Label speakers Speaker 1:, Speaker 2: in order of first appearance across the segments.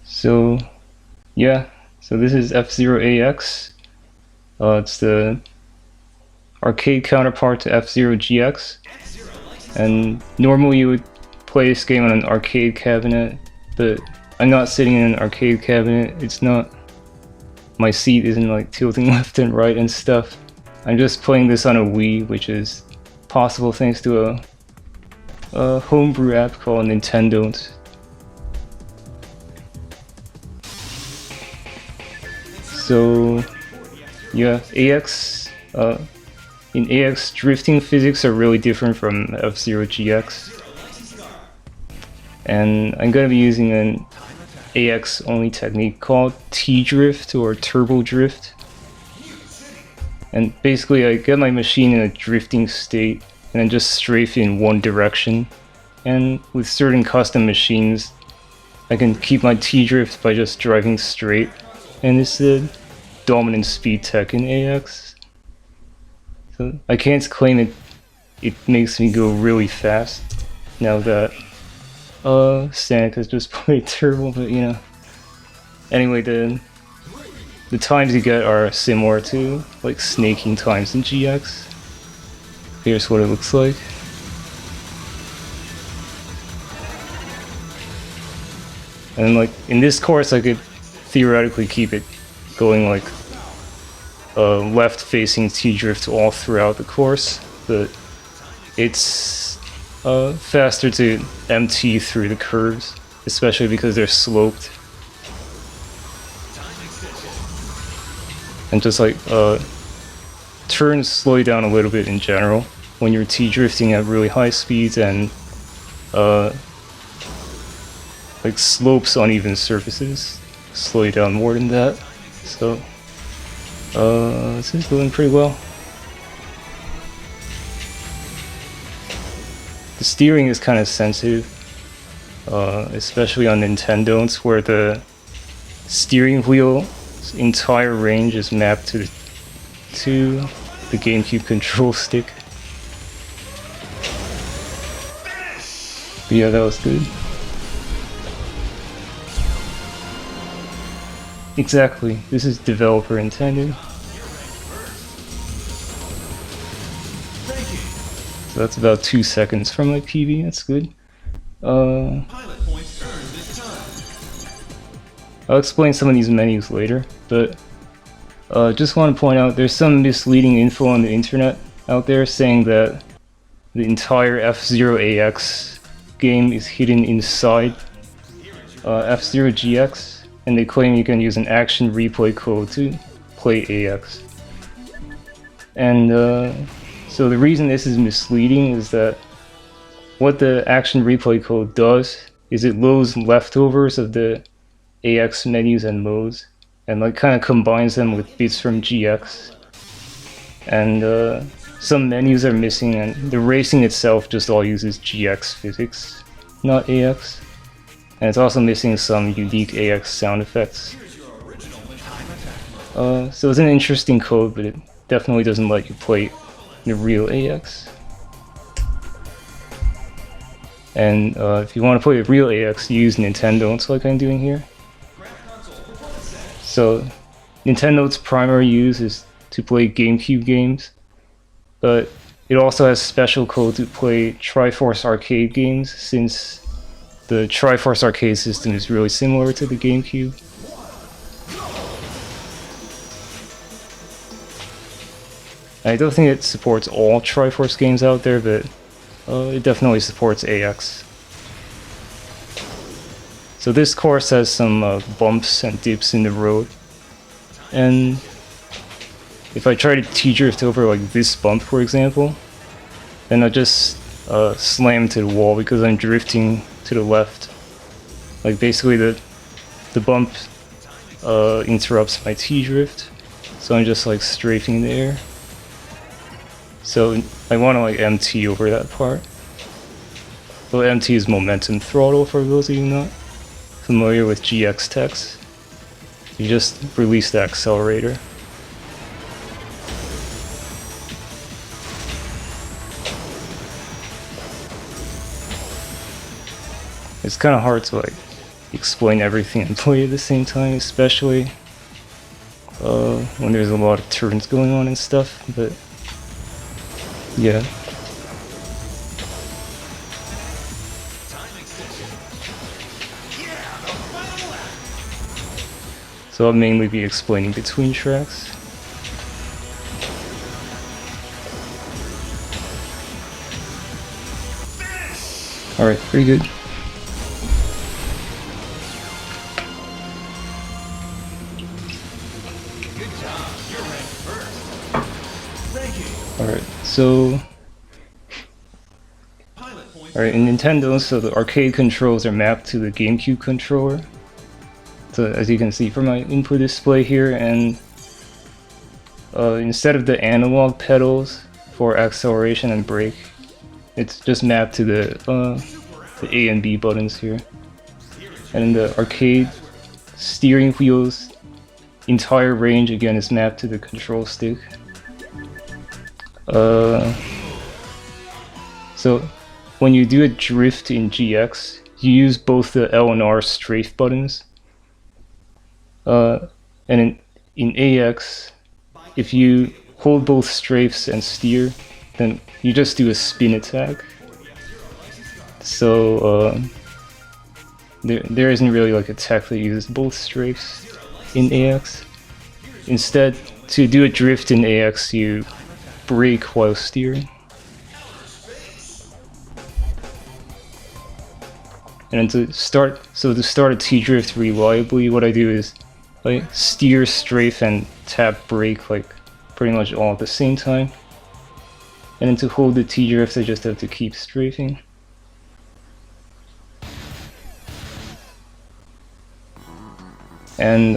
Speaker 1: So yeah, so this is F-Zero AX. It's the arcade counterpart to F-Zero GX. And normally you would play this game on an arcade cabinet, but I'm not sitting in an arcade cabinet. It's not, my seat isn't like tilting left and right and stuff. I'm just playing this on a Wii, which is possible thanks to a homebrew app called Nintendont. So yeah, in AX, drifting physics are really different from F-Zero GX. And I'm going to be using an AX only technique called T-Drift or Turbo Drift. And basically I get my machine in a drifting state and then just strafe in one direction. And with certain custom machines, I can keep my T-Drift by just driving straight. And it's the dominant speed tech in AX. So I can't claim it makes me go really fast now that Sonic has just played Turbo, but you know. Anyway, the times you get are similar to like snaking times in GX. Here's what it looks like. And like in this course I could theoretically keep it going like left facing T-drift all throughout the course, but it's faster to MT through the curves, especially because they're sloped. And just like turns slow you down a little bit in general when you're T-drifting at really high speeds, and like slopes on uneven surfaces slow you down more than that. So this is doing pretty well. The steering is kind of sensitive, especially on Nintendonts, where the steering wheel's entire range is mapped to the GameCube control stick. But yeah, that was good. Exactly, this is developer intended. So that's about 2 seconds from my PB, that's good. I'll explain some of these menus later, but just want to point out there's some misleading info on the internet out there saying that the entire F-Zero AX game is hidden inside F-Zero GX. And they claim you can use an action replay code to play AX. And so the reason this is misleading is that what the action replay code does is it loads leftovers of the AX menus and modes and like kind of combines them with bits from GX. And some menus are missing, and the racing itself just all uses GX physics, not AX. And it's also missing some unique AX sound effects. So it's an interesting code, but it definitely doesn't let you play the real AX. And if you want to play the real AX, you use Nintendonts like I'm doing here. So Nintendont's primary use is to play GameCube games, but it also has special code to play Triforce arcade games, since the Triforce arcade system is really similar to the GameCube. I don't think it supports all Triforce games out there, but it definitely supports AX. So this course has some bumps and dips in the road, and if I try to T-drift over like this bump, for example, then I just slam to the wall because I'm drifting to the left. Like basically the bump interrupts my T-drift, so I'm just like strafing the air. So I want to like MT over that part. So MT is momentum throttle for those of you not familiar with GX techs. You just release the accelerator. It's kind of hard to like explain everything and play at the same time, especially when there's a lot of turns going on and stuff, but yeah. So I'll mainly be explaining between tracks. Alright, pretty good. Alright, so... Alright, in Nintendo, so the arcade controls are mapped to the GameCube controller. So as you can see from my input display here, and instead of the analog pedals for acceleration and brake, it's just mapped to the A and B buttons here. And in the arcade, steering wheel's entire range again is mapped to the control stick. So when you do a drift in GX, you use both the L and R strafe buttons. And in AX, if you hold both strafes and steer, then you just do a spin attack. So there isn't really like a tech that uses both strafes in AX. Instead, to do a drift in AX, you brake while steering. And to start a T-drift reliably, what I do is I steer, strafe, and tap brake like pretty much all at the same time. And then to hold the T-drift, I just have to keep strafing. And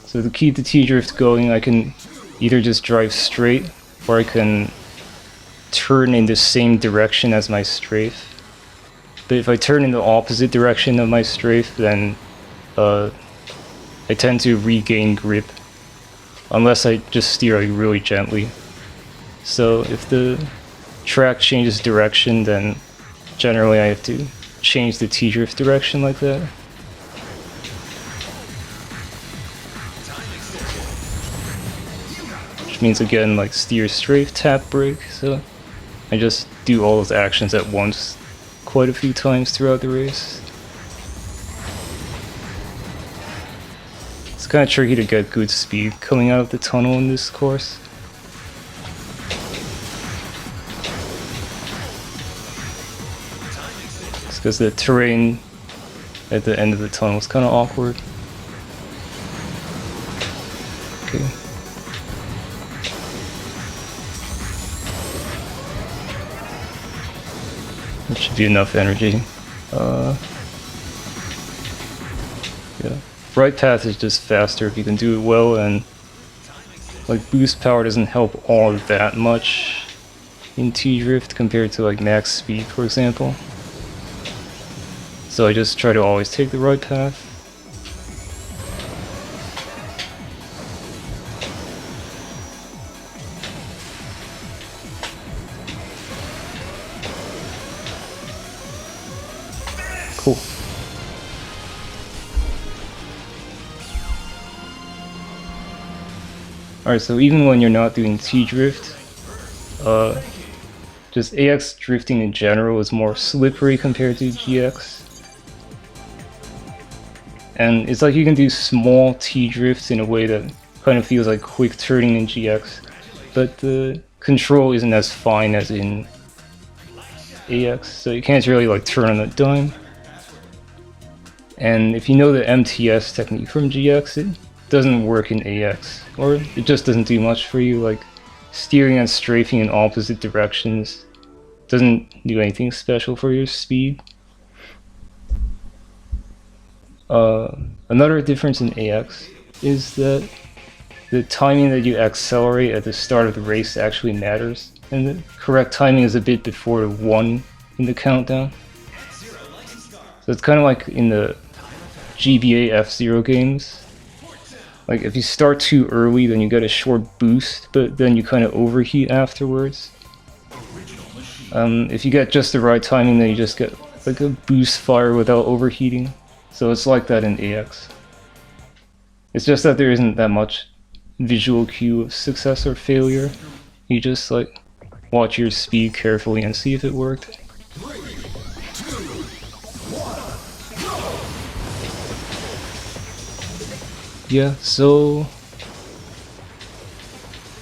Speaker 1: so to keep the T-drift going, I can either just drive straight, or I can turn in the same direction as my strafe. But if I turn in the opposite direction of my strafe, then I tend to regain grip, unless I just steer like really gently. So if the track changes direction, then generally I have to change the T-drift direction like that. Which means again like steer, strafe, tap, brake, so I just do all those actions at once quite a few times throughout the race. It's kind of tricky to get good speed coming out of the tunnel in this course. It's because the terrain at the end of the tunnel is kind of awkward. Okay. That should be enough energy. Yeah. Right path is just faster if you can do it well, and like boost power doesn't help all that much in T-drift compared to like max speed, for example. So I just try to always take the right path. Cool. Alright, so even when you're not doing T-drift, just AX drifting in general is more slippery compared to GX. And it's like you can do small T-drifts in a way that kind of feels like quick turning in GX, but the control isn't as fine as in AX, so you can't really like turn on a dime. And if you know the MTS technique from GX, it doesn't work in AX, or it just doesn't do much for you. Like steering and strafing in opposite directions doesn't do anything special for your speed. Another difference in AX is that the timing that you accelerate at the start of the race actually matters, and the correct timing is a bit before the 1 in the countdown. So it's kind of like in the GBA F-Zero games. Like if you start too early, then you get a short boost, but then you kind of overheat afterwards. If you get just the right timing, then you just get like a boost fire without overheating. So it's like that in AX. It's just that there isn't that much visual cue of success or failure. You just like watch your speed carefully and see if it worked.
Speaker 2: 3, 2, 1, go!
Speaker 1: Yeah, so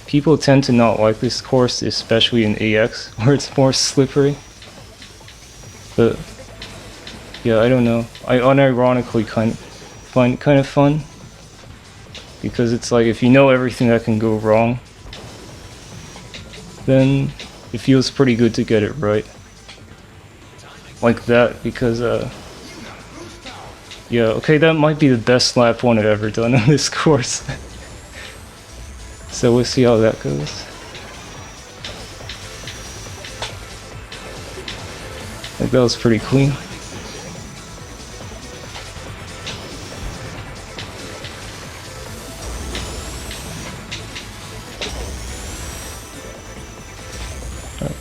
Speaker 1: people tend to not like this course, especially in AX, where it's more slippery. But yeah, I don't know. I unironically find it kind of fun. Because it's like, if you know everything that can go wrong, then it feels pretty good to get it right. Like that, because yeah, okay, that might be the best lap 1 I've ever done on this course. So we'll see how that goes. Like, that was pretty clean.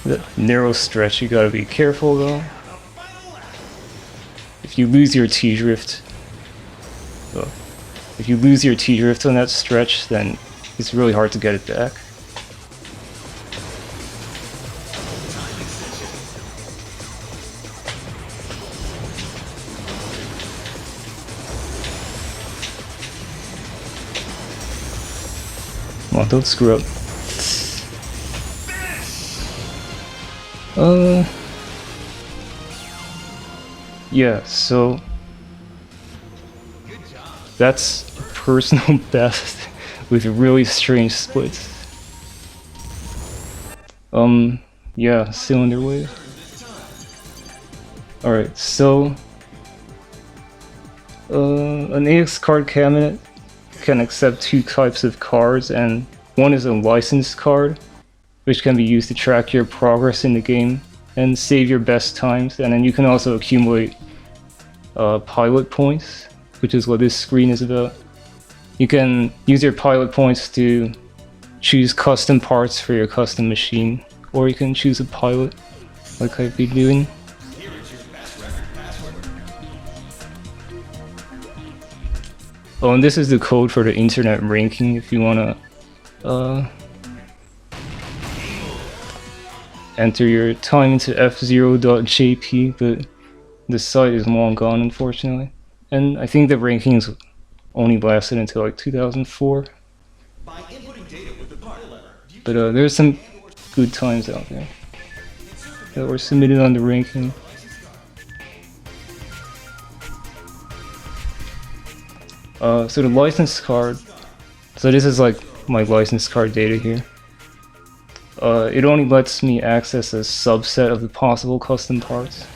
Speaker 1: The narrow stretch, you gotta be careful though. If you lose your T-drift, on that stretch, then it's really hard to get it back. Come on, don't screw up. Yeah, so that's a personal best with really strange splits. Yeah, cylinder wave. Alright, so an AX card cabinet can accept 2 types of cards, and one is a licensed card, which can be used to track your progress in the game and save your best times, and then you can also accumulate pilot points, which is what this screen is about. You can use your pilot points to choose custom parts for your custom machine, or you can choose a pilot, like I've been doing. Oh, and this is the code for the internet ranking if you wanna enter your time into f0.jp, but the site is long gone, unfortunately. And I think the rankings only lasted until like 2004. But there's some good times out there that were submitted on the ranking. So the license card, so this is like my license card data here. It only lets me access a subset of the possible custom parts.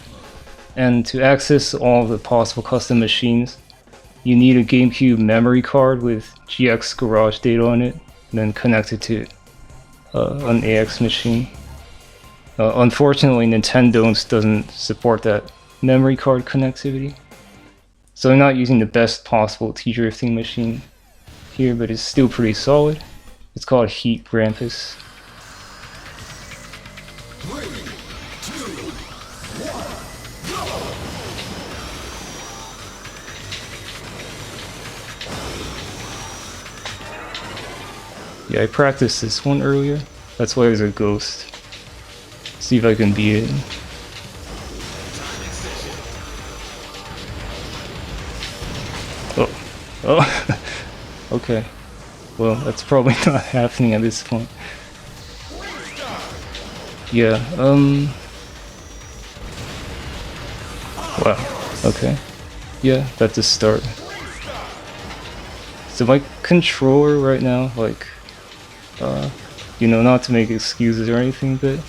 Speaker 1: And to access all the possible custom machines, you need a GameCube memory card with GX Garage data on it, and then connect it to an AX machine. Unfortunately, Nintendont doesn't support that memory card connectivity. So I'm not using the best possible T-drifting machine here, but it's still pretty solid. It's called Heat Grampus.
Speaker 2: 3, 2, 1, go!
Speaker 1: Yeah, I practiced this one earlier. That's why there's a ghost. See if I can beat it. Oh, okay. Well, that's probably not happening at this point. Yeah, wow, okay. Yeah, that's a start. So my controller right now, like, you know, not to make excuses or anything, but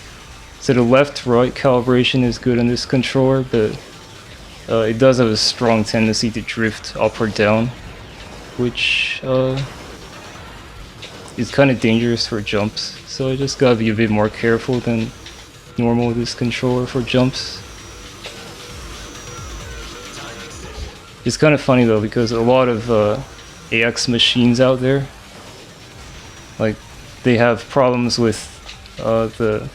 Speaker 1: so the left-right calibration is good on this controller, but it does have a strong tendency to drift up or down, which is kind of dangerous for jumps. So I just gotta be a bit more careful than normal with this controller for jumps. It's kind of funny though, because a lot of AX machines out there, like, they have problems with the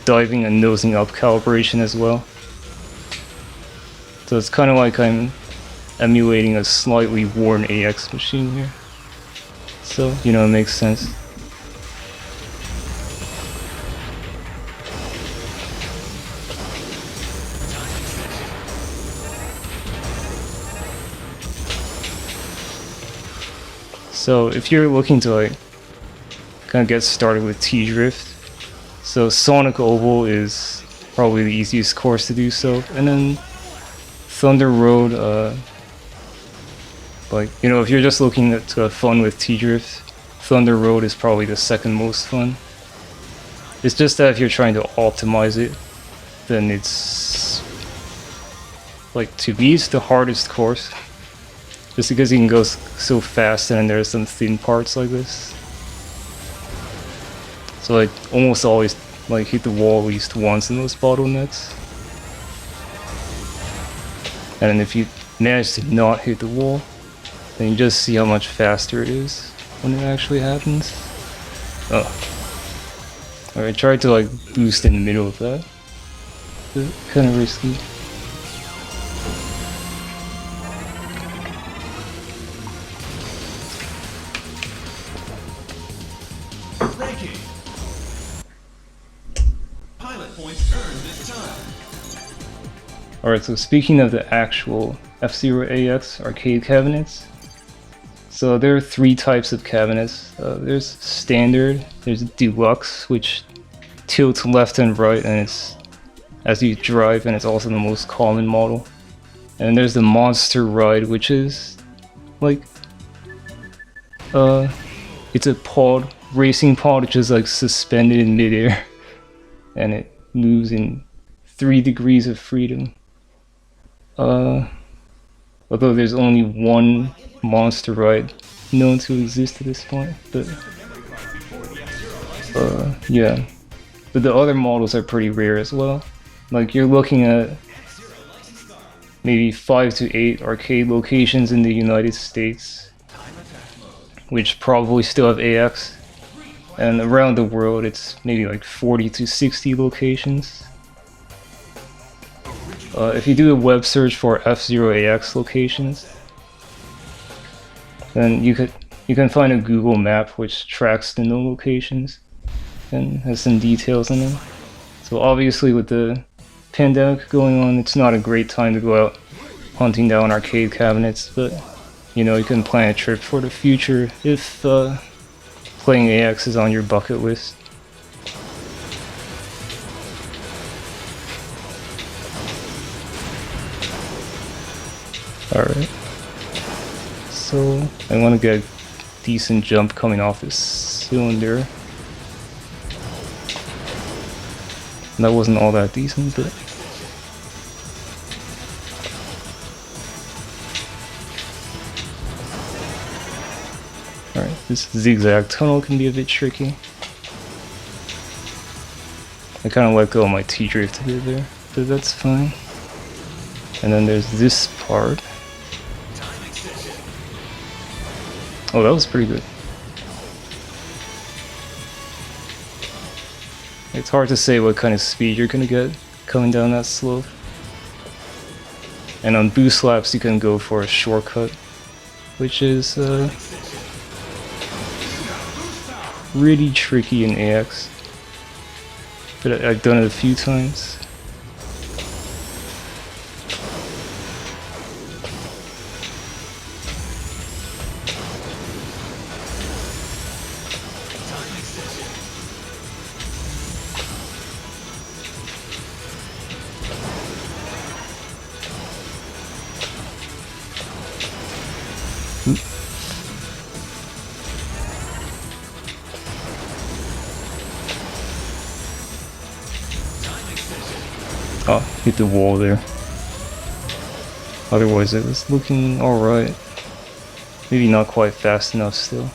Speaker 1: diving and nosing up calibration as well. So it's kind of like I'm emulating a slightly worn AX machine here. So, you know, it makes sense. So if you're looking to like kind of get started with T-Drift, so Sonic Oval is probably the easiest course to do so, and then Thunder Road, like, you know, if you're just looking to have fun with T-Drift, Thunder Road is probably the second most fun. It's just that if you're trying to optimize it, then it's, like, to me, it's the hardest course. Just because you can go so fast and then there's some thin parts like this. So I almost always, like, hit the wall at least once in those bottlenecks. And if you manage to not hit the wall, then you just see how much faster it is when it actually happens. Oh. Alright, I tried to like boost in the middle of that. Kind of risky.
Speaker 2: Ranking. Pilot points earned this time.
Speaker 1: Alright, so speaking of the actual F-Zero AX arcade cabinets, so there are three types of cabinets. There's standard, there's deluxe, which tilts left and right, and it's as you drive, and it's also the most common model. And there's the monster ride, which is like it's a pod, racing pod, which is like suspended in midair, and it moves in 3 degrees of freedom. Although there's only one monster ride known to exist at this point, but yeah. But the other models are pretty rare as well. Like, you're looking at maybe 5 to 8 arcade locations in the United States, which probably still have AX, and around the world it's maybe like 40 to 60 locations. If you do a web search for F-Zero AX locations, then you can find a Google map which tracks the known locations and has some details in them. So obviously with the pandemic going on, it's not a great time to go out hunting down arcade cabinets, but you know, you can plan a trip for the future if playing AX is on your bucket list. Alright, so I want to get a decent jump coming off this cylinder. That wasn't all that decent, but alright, this zigzag tunnel can be a bit tricky. I kind of let go of my T-drift a bit there, but that's fine. And then there's this part. Oh, that was pretty good. It's hard to say what kind of speed you're gonna get coming down that slope. And on boost laps you can go for a shortcut, which is really tricky in AX. But I've done it a few times. Oh, hit the wall there. Otherwise it was looking alright. Maybe not quite fast enough still.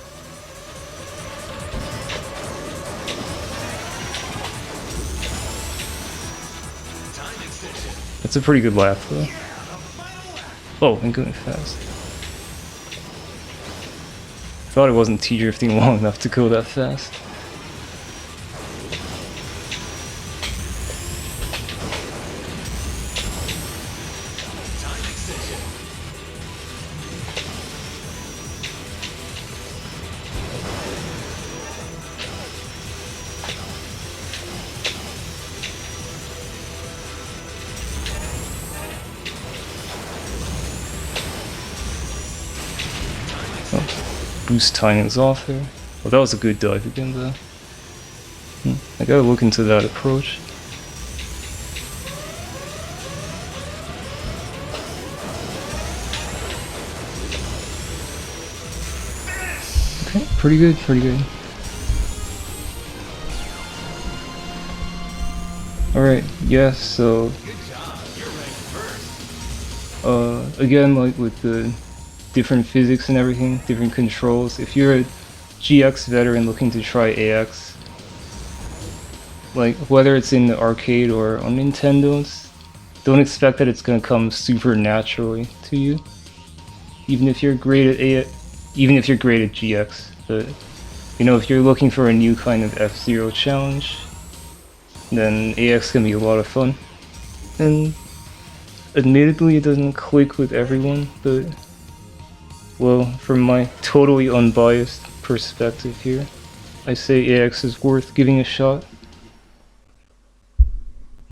Speaker 1: That's a pretty good lap though. Oh, I'm going fast. Thought it wasn't T-drifting long enough to go that fast. boost timing's off there. Oh, that was a good dive again though. I gotta look into that approach. Okay, pretty good, pretty good. Alright, yeah, so
Speaker 2: Good job. You're ranked first.
Speaker 1: again, like with the different physics and everything, different controls, if you're a GX veteran looking to try AX, like whether it's in the arcade or on Nintendont, don't expect that it's gonna come super naturally to you. Even if you're great at GX, but you know, if you're looking for a new kind of F-Zero challenge, then AX can be a lot of fun. And admittedly, it doesn't click with everyone, but well, from my totally unbiased perspective here, I say AX is worth giving a shot.